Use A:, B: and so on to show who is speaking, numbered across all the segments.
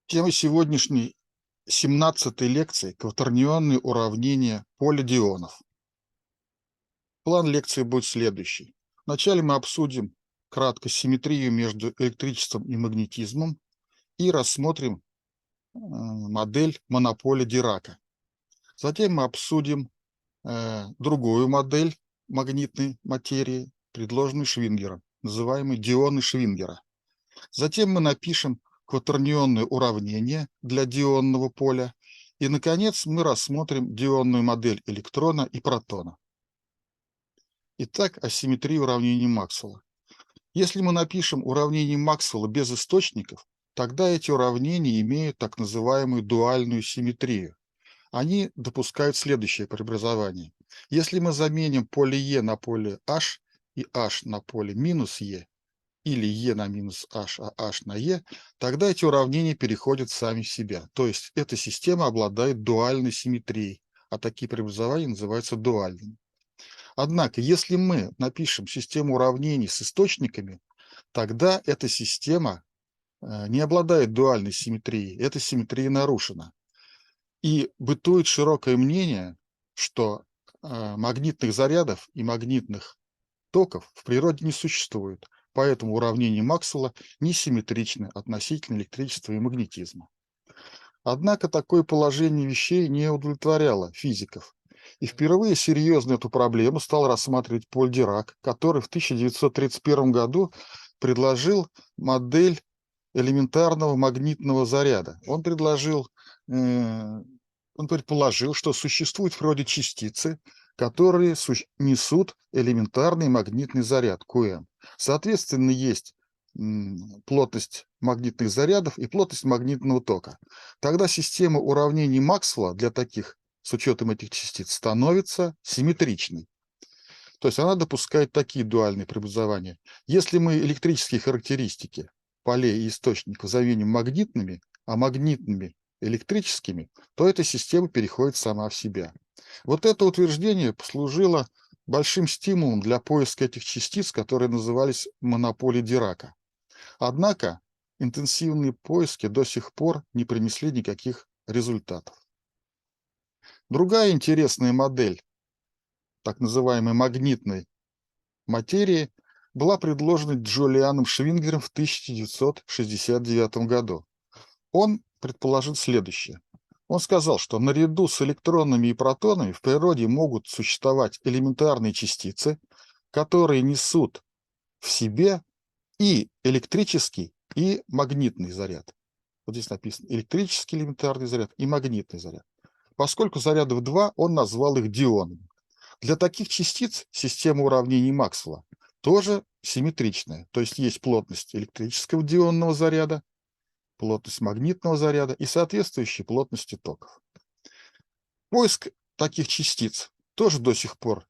A: Тема сегодняшней 17-й лекции — кватернионные уравнения поля дионов. План лекции будет следующий. Вначале мы обсудим кратко симметрию между электричеством и магнетизмом и рассмотрим модель монополя Дирака. Затем мы обсудим другую модель магнитной материи, предложенную Швингером, называемой дионы Швингера. Затем мы напишем кватернионное уравнение для дионного поля. И, наконец, мы рассмотрим дионную модель электрона и протона. Итак, асимметрия уравнений Максвелла. Если мы напишем уравнение Максвелла без источников, тогда эти уравнения имеют так называемую дуальную симметрию. Они допускают следующее преобразование. Если мы заменим поле Е на поле H и H на поле минус Е, или Е на минус H, а H на Е, тогда эти уравнения переходят сами в себя. То есть эта система обладает дуальной симметрией, а такие преобразования называются дуальными. Однако, если мы напишем систему уравнений с источниками, тогда эта система не обладает дуальной симметрией, эта симметрия нарушена. И бытует широкое мнение, что магнитных зарядов и магнитных токов в природе не существует, поэтому уравнения Максвелла несимметричны относительно электричества и магнетизма. Однако такое положение вещей не удовлетворяло физиков, и впервые серьезно эту проблему стал рассматривать Поль Дирак, который в 1931 году предложил модель элементарного магнитного заряда. Он предположил, что существуют в природе частицы, которые несут элементарный магнитный заряд КМ. Соответственно, есть плотность магнитных зарядов и плотность магнитного тока. Тогда система уравнений Максвелла для таких, с учетом этих частиц, становится симметричной. То есть она допускает такие дуальные преобразования. Если мы электрические характеристики полей и источников заменим магнитными, а магнитными электрическими, то эта система переходит сама в себя. Вот это утверждение послужило большим стимулом для поиска этих частиц, которые назывались монополией Дирака. Однако интенсивные поиски до сих пор не принесли никаких результатов. Другая интересная модель так называемой магнитной материи была предложена Джулианом Швингером в 1969 году. Он предположил следующее. Он сказал, что наряду с электронами и протонами в природе могут существовать элементарные частицы, которые несут в себе и электрический, и магнитный заряд. Вот здесь написано электрический элементарный заряд и магнитный заряд. Поскольку зарядов два, он назвал их дионами. Для таких частиц система уравнений Максвелла тоже симметричная. То есть есть плотность электрического дионного заряда, плотность магнитного заряда и соответствующие плотности токов. Поиск таких частиц тоже до сих пор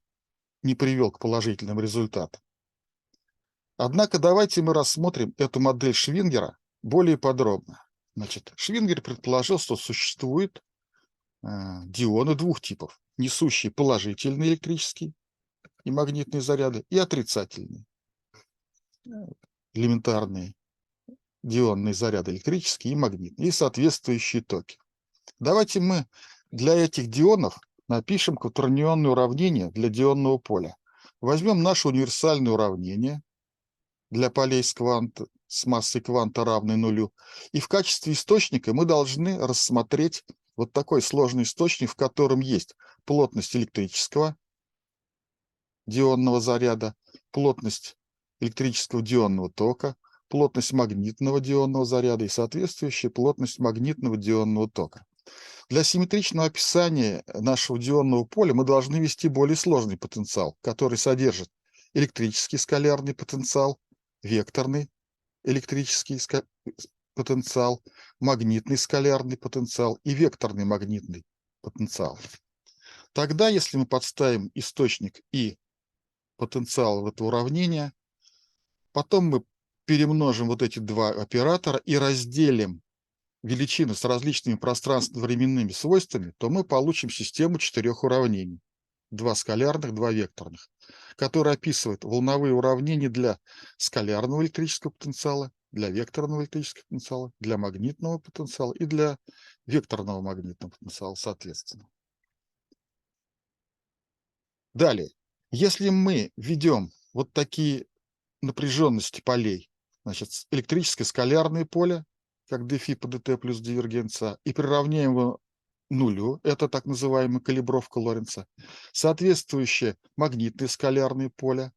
A: не привел к положительным результатам. Однако давайте мы рассмотрим эту модель Швингера более подробно. Значит, Швингер предположил, что существуют дионы двух типов, несущие положительные электрические и магнитные заряды и отрицательные элементарные дионные заряды, электрические и магнитные, и соответствующие токи. Давайте мы для этих дионов напишем кватернионное уравнение для дионного поля. Возьмем наше универсальное уравнение для полей с массой кванта равной нулю. И в качестве источника мы должны рассмотреть вот такой сложный источник, в котором есть плотность электрического дионного заряда, плотность электрического дионного тока, плотность магнитного дионного заряда и соответствующая плотность магнитного дионного тока. Для симметричного описания нашего дионного поля мы должны ввести более сложный потенциал, который содержит электрический скалярный потенциал, векторный электрический потенциал, магнитный скалярный потенциал и векторный магнитный потенциал. Тогда, если мы подставим источник и потенциал в это уравнение, потом мы перемножим вот эти два оператора и разделим величины с различными пространственно-временными свойствами, то мы получим систему четырех уравнений. Два скалярных, два векторных, которые описывают волновые уравнения для скалярного электрического потенциала, для векторного электрического потенциала, для магнитного потенциала и для векторного магнитного потенциала, соответственно. Далее, если мы введем вот такие напряженности полей, значит, электрическое скалярное поле, как dφ по dt плюс дивергенция, и приравняем его нулю, это так называемая калибровка Лоренца, соответствующее магнитное скалярное поле,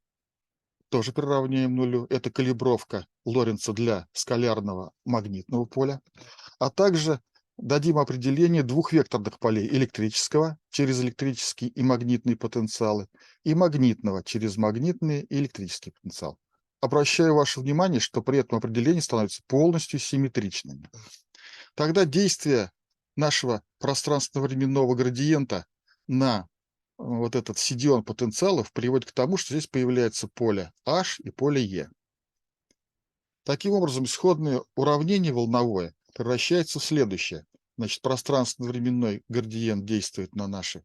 A: тоже приравняем нулю, это калибровка Лоренца для скалярного магнитного поля, а также дадим определение двух векторных полей: электрического через электрический и магнитный потенциалы и магнитного через магнитный и электрический потенциал. Обращаю ваше внимание, что при этом определение становится полностью симметричным. Тогда действие нашего пространственно-временного градиента на вот этот сидион потенциалов приводит к тому, что здесь появляется поле H и поле E. Таким образом, исходное уравнение волновое превращается в следующее. Значит, пространственно-временной градиент действует на наши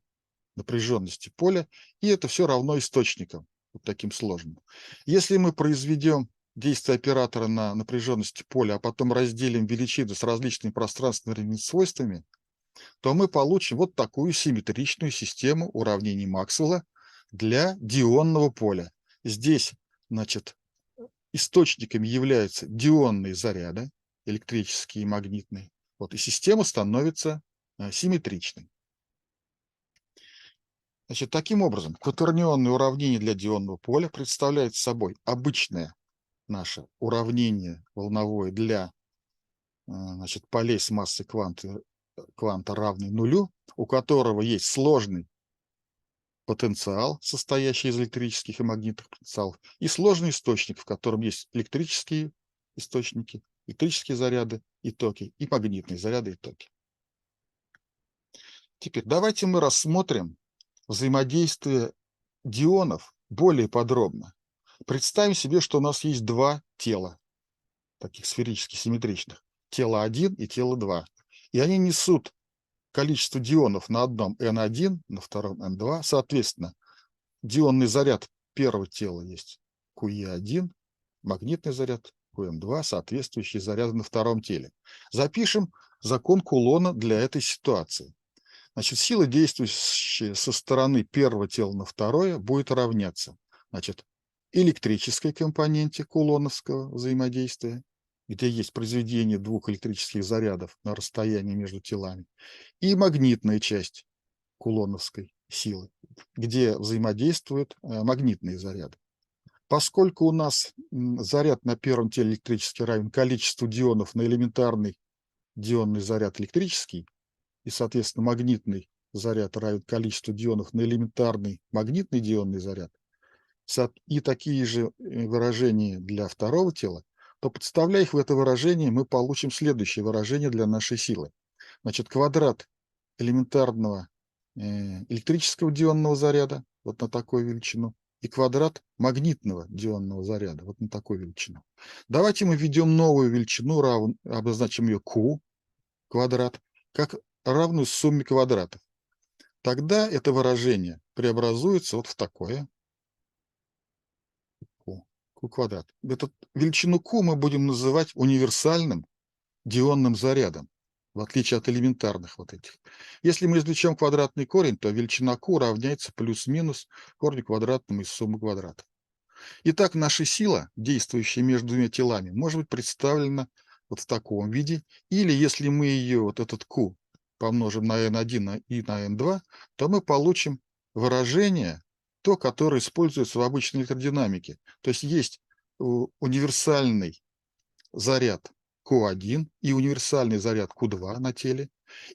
A: напряженности поля, и это все равно источникам, вот таким сложным. Если мы произведем действие оператора на напряженности поля, а потом разделим величины с различными пространственно-временными свойствами, то мы получим вот такую симметричную систему уравнений Максвелла для дионного поля. Здесь, значит, источниками являются дионные заряды, электрические и магнитные. Вот, и система становится симметричной. Значит, таким образом, кватернионное уравнение для дионного поля представляет собой обычное наше уравнение волновое для значит, полей с массой кванта равной нулю, у которого есть сложный потенциал, состоящий из электрических и магнитных потенциалов, и сложный источник, в котором есть электрические источники, электрические заряды и токи, и магнитные заряды и токи. Теперь давайте мы рассмотрим взаимодействие дионов более подробно. Представим себе, что у нас есть два тела, таких сферически симметричных, тело 1 и тело 2, и они несут количество дионов на одном n1, на втором n2, соответственно, дионный заряд первого тела есть QE1, магнитный заряд QM2, соответствующие заряды на втором теле. Запишем закон Кулона для этой ситуации. Значит, сила, действующая со стороны первого тела на второе, будет равняться, значит, электрической компоненте кулоновского взаимодействия, где есть произведение двух электрических зарядов на расстоянии между телами, и магнитная часть кулоновской силы, где взаимодействуют магнитные заряды. Поскольку у нас заряд на первом теле электрический равен количеству дионов на элементарный дионный заряд электрический, и, соответственно, магнитный заряд равен количеству дионов на элементарный магнитный дионный заряд, и такие же выражения для второго тела, то, подставляя их в это выражение, мы получим следующее выражение для нашей силы. Значит, квадрат элементарного электрического дионного заряда вот на такую величину и квадрат магнитного дионного заряда вот на такую величину. Давайте мы введем новую величину, обозначим ее Q квадрат, как равную сумме квадратов. Тогда это выражение преобразуется вот в такое Q квадрат. Эту величину Q мы будем называть универсальным дионным зарядом, в отличие от элементарных вот этих. Если мы извлечем квадратный корень, то величина Q равняется плюс-минус корню квадратному из суммы квадратов. Итак, наша сила, действующая между двумя телами, может быть представлена вот в таком виде. Или если мы ее, вот этот Q, помножим на n1 и на n2, то мы получим выражение, то, которое используется в обычной электродинамике. То есть универсальный заряд Q1 и универсальный заряд Q2 на теле.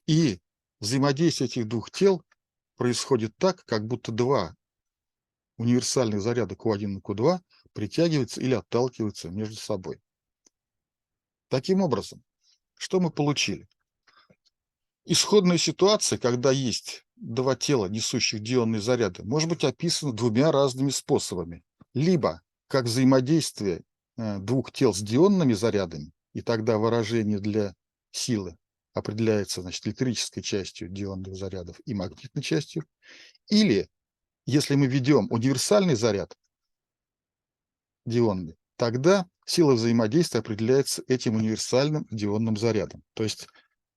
A: И взаимодействие этих двух тел происходит так, как будто два универсальных заряда Q1 и Q2 притягиваются или отталкиваются между собой. Таким образом, что мы получили? Исходная ситуация, когда есть два тела, несущих дионные заряды, может быть описана двумя разными способами. Либо как взаимодействие двух тел с дионными зарядами, и тогда выражение для силы определяется, значит, электрической частью дионных зарядов и магнитной частью. Или если мы ведем универсальный заряд дионный, тогда сила взаимодействия определяется этим универсальным дионным зарядом. То есть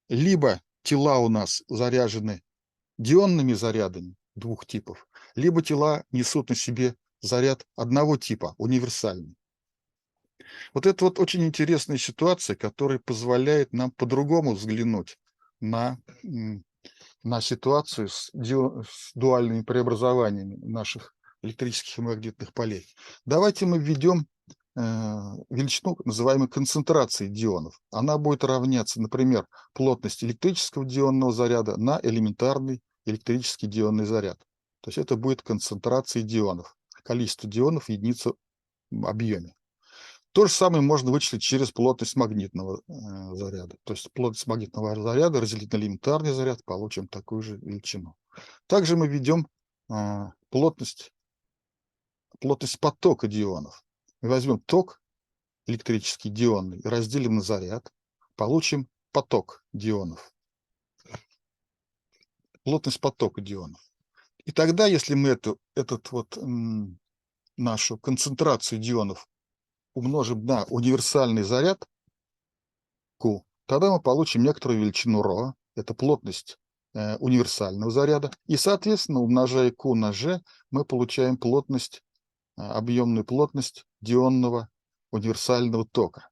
A: либо тела у нас заряжены дионными зарядами двух типов, либо тела несут на себе заряд одного типа, универсальный. Вот это вот очень интересная ситуация, которая позволяет нам по-другому взглянуть на ситуацию с дуальными преобразованиями наших электрических и магнитных полей. Давайте мы введем величину, называемую концентрацией дионов. Она будет равняться, например, плотности электрического дионного заряда на элементарный электрический дионный заряд. То есть это будет концентрация дионов, количество дионов в единицу объеме. То же самое можно вычислить через плотность магнитного заряда. То есть плотность магнитного заряда разделить на элементарный заряд, получим такую же величину. Также мы введем плотность потока дионов. Мы возьмем ток электрический дионный, разделим на заряд, получим поток дионов. Плотность потока дионов. И тогда, если мы нашу концентрацию дионов умножим на универсальный заряд Q, тогда мы получим некоторую величину ρ, это плотность универсального заряда, и, соответственно, умножая Q на G, мы получаем плотность, объемную плотность дионного универсального тока.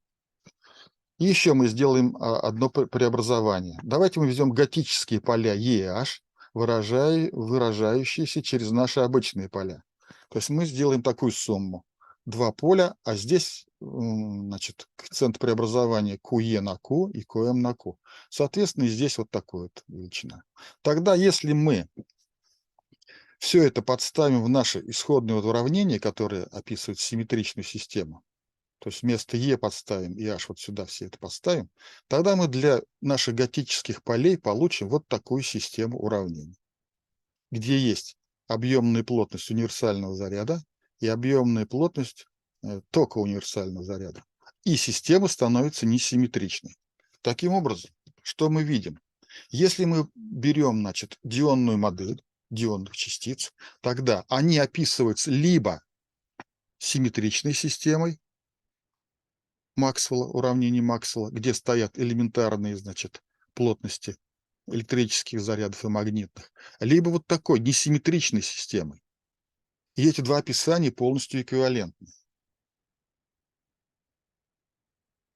A: И еще мы сделаем одно преобразование. Давайте мы введем готические поля E и H, выражающиеся через наши обычные поля. То есть мы сделаем такую сумму. Два поля, а здесь, значит, коэффициент преобразования QE на Q и QM на Q. Соответственно, здесь вот такая вот величина. Тогда, если мы все это подставим в наше исходное уравнение, которое описывает симметричную систему, то есть вместо Е подставим и H вот сюда все это подставим, тогда мы для наших готических полей получим вот такую систему уравнений, где есть объемная плотность универсального заряда и объемная плотность тока универсального заряда. И система становится несимметричной. Таким образом, что мы видим? Если мы берем, значит, дионную модель дионных частиц, тогда они описываются либо симметричной системой Максвелла, уравнение Максвелла, где стоят элементарные, значит, плотности электрических зарядов и магнитных, либо вот такой несимметричной системой. И эти два описания полностью эквивалентны.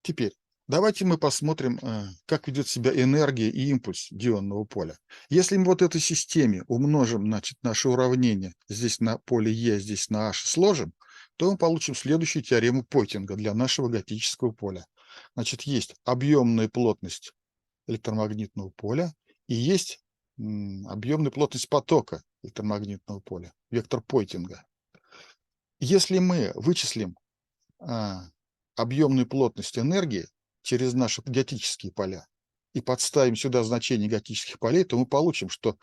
A: Теперь давайте мы посмотрим, как ведет себя энергия и импульс дионного поля. Если мы вот этой системе умножим, значит, наше уравнение здесь на поле Е, здесь на H сложим, то мы получим следующую теорему Пойтинга для нашего готического поля. Значит, есть объемная плотность электромагнитного поля и есть объемная плотность потока электромагнитного поля, вектор Пойтинга. Если мы вычислим объемную плотность энергии через наши готические поля и подставим сюда значение готических полей, то мы получим, что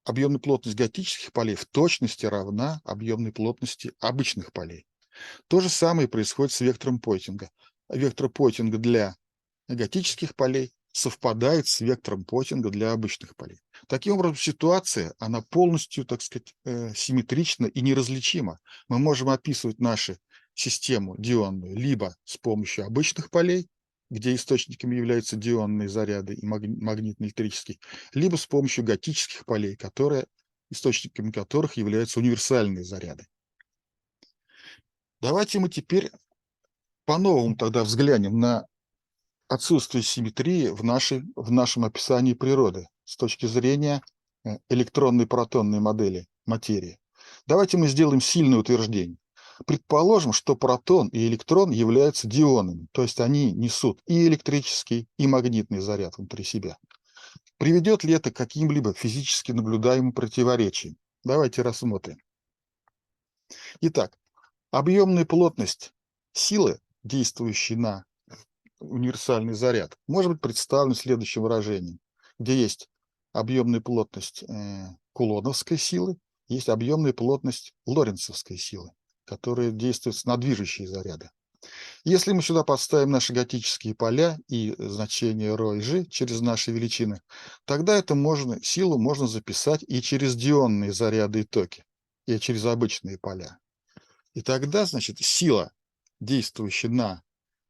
A: объемная плотность готических полей в точности равна объемной плотности обычных полей. То же самое происходит с вектором Пойтинга. Вектор Пойтинга для готических полей совпадает с вектором Пойтинга для обычных полей. Таким образом, ситуация, она полностью, так сказать, симметрична и неразличима. Мы можем описывать нашу систему дионную либо с помощью обычных полей, где источниками являются дионные заряды и магнитно-электрические, либо с помощью готических полей, источниками которых являются универсальные заряды. Давайте мы теперь по-новому тогда взглянем на отсутствие симметрии в нашем описании природы с точки зрения электронной протонной модели материи. Давайте мы сделаем сильное утверждение. Предположим, что протон и электрон являются дионами, то есть они несут и электрический, и магнитный заряд внутри себя. Приведет ли это к каким-либо физически наблюдаемым противоречиям? Давайте рассмотрим. Итак, объемная плотность силы, действующей на универсальный заряд, может быть представлен следующим выражением, где есть объемная плотность кулоновской силы, есть объемная плотность лоренцовской силы, которая действует на движущие заряды. Если мы сюда подставим наши готические поля и значения ρ и g через наши величины, тогда силу можно записать и через дионные заряды и токи, и через обычные поля. И тогда, значит, сила действующий на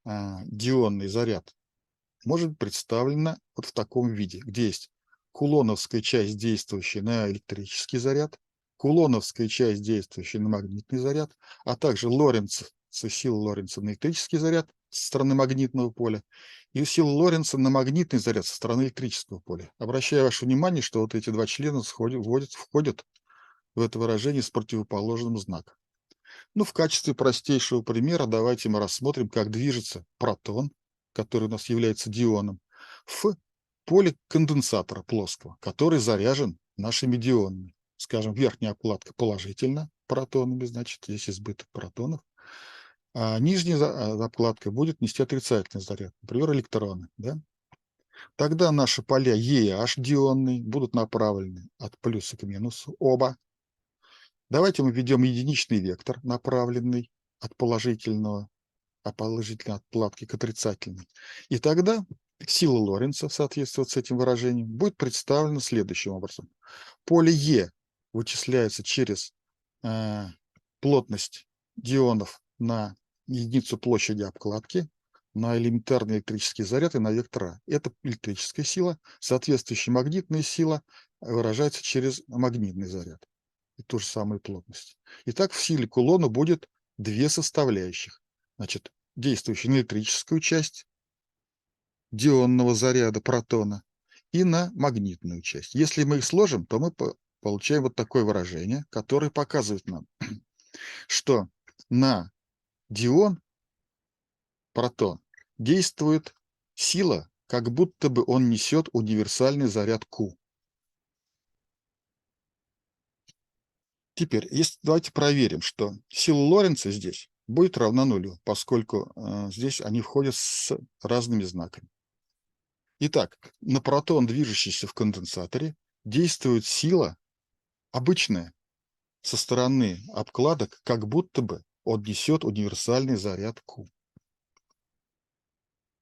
A: дионный заряд, может быть представлена вот в таком виде, где есть кулоновская часть, действующая на электрический заряд, кулоновская часть, действующая на магнитный заряд, а также сила Лоренца на электрический заряд со стороны магнитного поля и сила Лоренца на магнитный заряд со стороны электрического поля. Обращаю ваше внимание, что вот эти два члена входят в это выражение с противоположным знаком. Ну, в качестве простейшего примера давайте мы рассмотрим, как движется протон, который у нас является дионом, в поле конденсатора плоского, который заряжен нашими дионами. Скажем, верхняя обкладка положительно протонами, значит, здесь избыток протонов, а нижняя обкладка будет нести отрицательный заряд, например, электроны. Да? Тогда наши поля Е и H дионные будут направлены от плюса к минусу, оба. Давайте мы введем единичный вектор, направленный от положительного, положительной откладки к отрицательной. И тогда сила Лоренца, в соответствии с этим выражением, будет представлена следующим образом. Поле Е вычисляется через плотность дионов на единицу площади обкладки, на элементарный электрический заряд и на вектор А. Это электрическая сила. Соответствующая магнитная сила выражается через магнитный заряд. И ту же самую плотность. Итак, в силе кулона будет две составляющих. Значит, действующая на электрическую часть дионного заряда протона и на магнитную часть. Если мы их сложим, то мы получаем вот такое выражение, которое показывает нам, что на дион, протон, действует сила, как будто бы он несет универсальный заряд Q. Теперь, давайте проверим, что сила Лоренца здесь будет равна нулю, поскольку здесь они входят с разными знаками. Итак, на протон, движущийся в конденсаторе, действует сила обычная со стороны обкладок, как будто бы он несет универсальный заряд Q.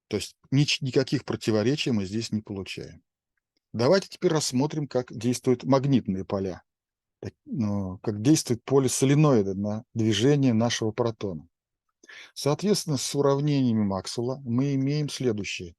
A: То есть никаких противоречий мы здесь не получаем. Давайте теперь рассмотрим, как действуют магнитные поля, как действует поле соленоида на движение нашего протона. Соответственно, с уравнениями Максвелла мы имеем следующую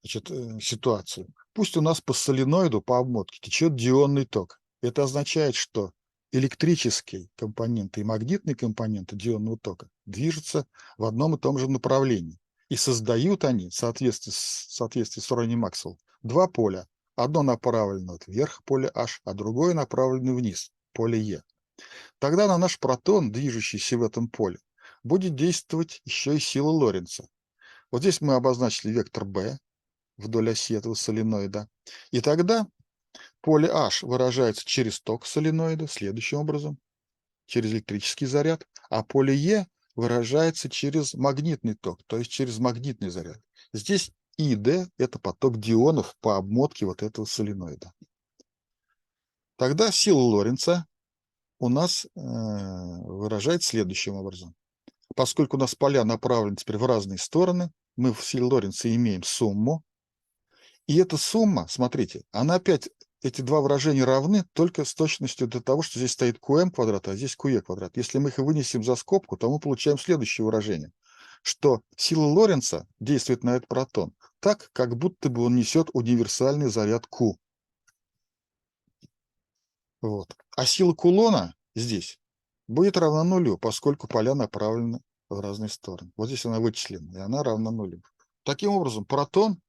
A: ситуацию. Пусть у нас по соленоиду, по обмотке, течет дионный ток. Это означает, что электрические компоненты и магнитные компоненты дионного тока движутся в одном и том же направлении. И создают они, в соответствии с уравнением Максвелла, два поля. Одно направлено вверх, поле H, а другое направлено вниз, поле E. Тогда на наш протон, движущийся в этом поле, будет действовать еще и сила Лоренца. Вот здесь мы обозначили вектор B вдоль оси этого соленоида. И тогда поле H выражается через ток соленоида следующим образом, через электрический заряд, а поле E выражается через магнитный ток, то есть через магнитный заряд. Здесь И, Д – это поток дионов по обмотке вот этого соленоида. Тогда сила Лоренца у нас выражается следующим образом. Поскольку у нас поля направлены теперь в разные стороны, мы в силе Лоренца имеем сумму. И эта сумма, смотрите, она опять, эти два выражения равны только с точностью до того, что здесь стоит QM квадрат, а здесь QE квадрат. Если мы их вынесем за скобку, то мы получаем следующее выражение, что сила Лоренца действует на этот протон так, как будто бы он несет универсальный заряд Q. Вот. А сила кулона здесь будет равна нулю, поскольку поля направлены в разные стороны. Вот здесь она вычислена, и она равна нулю. Таким образом, протон,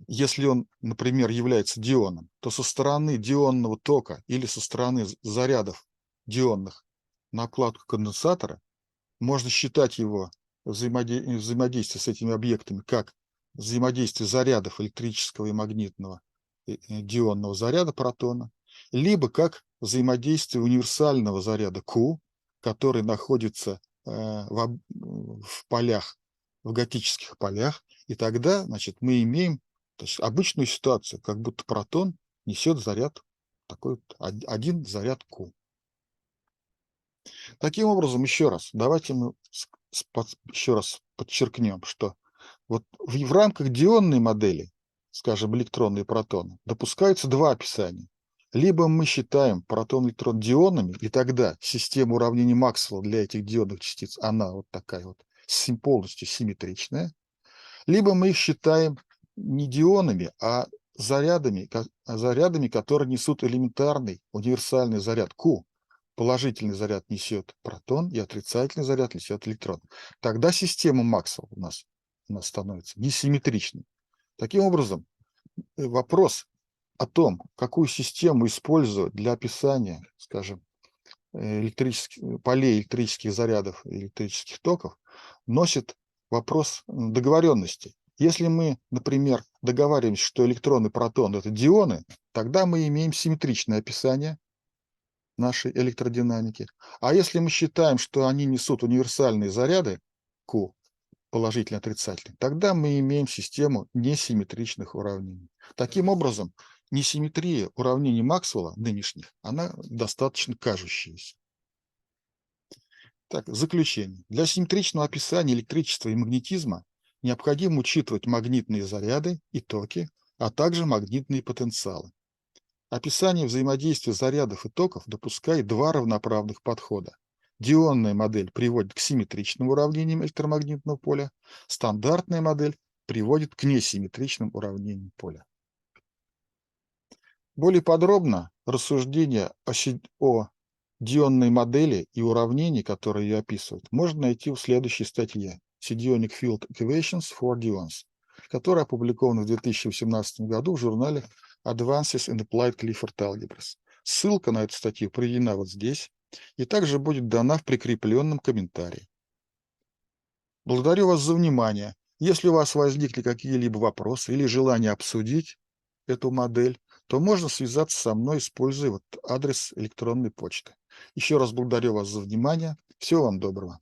A: если он, например, является дионом, то со стороны дионного тока или со стороны зарядов дионных на обкладку конденсатора можно считать его взаимодействие с этими объектами как взаимодействие зарядов электрического и магнитного дионного заряда протона, либо как взаимодействие универсального заряда Q, который находится в полях, в готических полях, и тогда, значит, мы имеем, то есть, обычную ситуацию, как будто протон несет заряд, такой один заряд Q. Таким образом, еще раз, давайте мы еще раз подчеркнем, что вот в рамках дионной модели, скажем, электроны и протоны, допускаются два описания. Либо мы считаем протон-электрон дионами, и тогда система уравнений Максвелла для этих диодных частиц, она вот такая вот, полностью симметричная. Либо мы их считаем не дионами, а зарядами, которые несут элементарный универсальный заряд Q. Положительный заряд несет протон, и отрицательный заряд несет электрон. Тогда система Максвелла у нас становится несимметричной. Таким образом, вопрос о том, какую систему использовать для описания, скажем, полей электрических зарядов и электрических токов, носит вопрос договоренности. Если мы, например, договариваемся, что электрон и протон – это дионы, тогда мы имеем симметричное описание нашей электродинамики. А если мы считаем, что они несут универсальные заряды Q, положительный, отрицательный, тогда мы имеем систему несимметричных уравнений. Таким образом, несимметрия уравнений Максвелла нынешних, она достаточно кажущаяся. Так, заключение. Для симметричного описания электричества и магнетизма необходимо учитывать магнитные заряды и токи, а также магнитные потенциалы. Описание взаимодействия зарядов и токов допускает два равноправных подхода. Дионная модель приводит к симметричным уравнениям электромагнитного поля, стандартная модель приводит к несимметричным уравнениям поля. Более подробно рассуждения о дионной модели и уравнений, которые ее описывают, можно найти в следующей статье Cedionic Field Equations for Dyons, которая опубликована в 2018 году в журнале Advances in Applied Clifford Algebras. Ссылка на эту статью приведена вот здесь и также будет дана в прикрепленном комментарии. Благодарю вас за внимание. Если у вас возникли какие-либо вопросы или желание обсудить эту модель, то можно связаться со мной, используя вот адрес электронной почты. Еще раз благодарю вас за внимание. Всего вам доброго.